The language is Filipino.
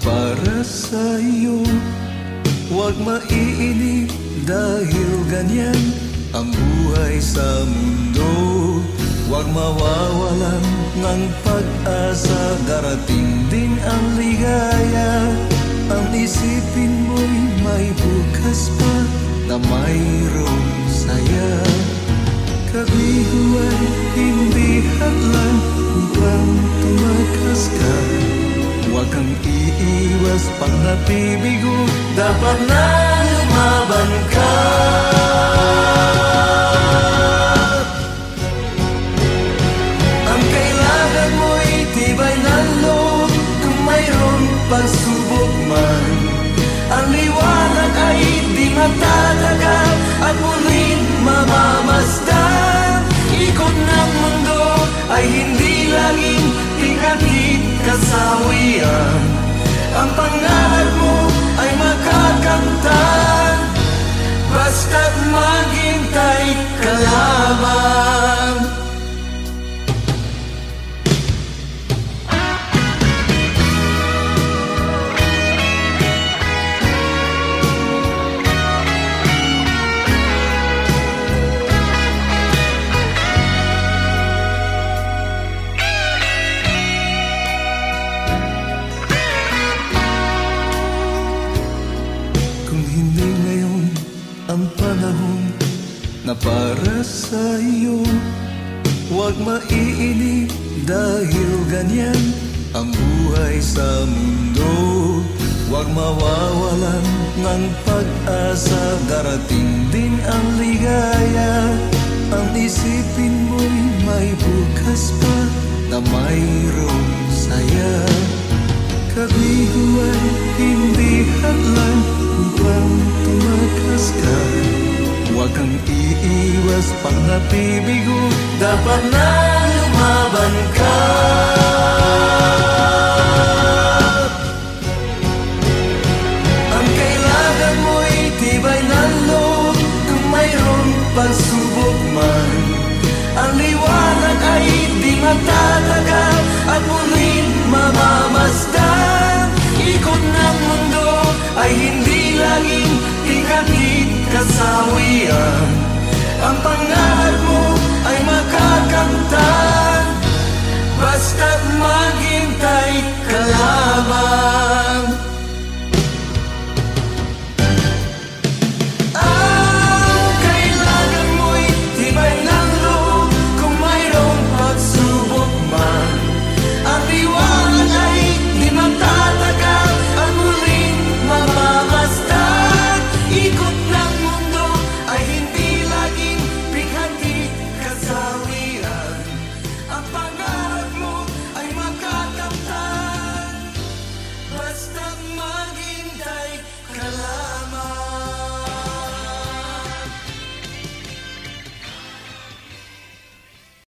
para sa iyo. Huwag maiinip dahil ganyan ang buhay sa mundo. Huwag mawawalan ng pag-asa, darating din ang ligaya. Ang isipin mo'y may bukas pa na mayroong saya. Kabiguan, hindi hadlang upang tumakas ka. Huwag kang iiwas pag nabibigo, dapat na lumaban ka. Ang kailangan mo'y tibay ng loob, kung mayroong pagsubok man. Ang liwanag ay di matatagal at muling mamamasdan. Ikot ng mundo ay hindi laging tingkatid kasawian. Ang pangarap mo ay makakamtan, basta't maghintay ka lamang. Na para sa iyo, huwag maiinip dahil ganyan ang buhay sa mundo. Huwag mawawalan ng pag-asa, darating din ang ligaya. Ang isipin mo'y may bukas pa na mayroong saya. Kabiguan, hindi hadlang upang tumakas ka. Huwag kang iiwas pag nabibigo, dapat na lumaban ka. Ang kailangan mo'y tibay ng loob, kung mayroong pagsubok man. Ang liwanag ay di matatagal at muling mamamasdan. Ikot ng mundo ay hindi laging tingkatid kasawian. Ang pangarap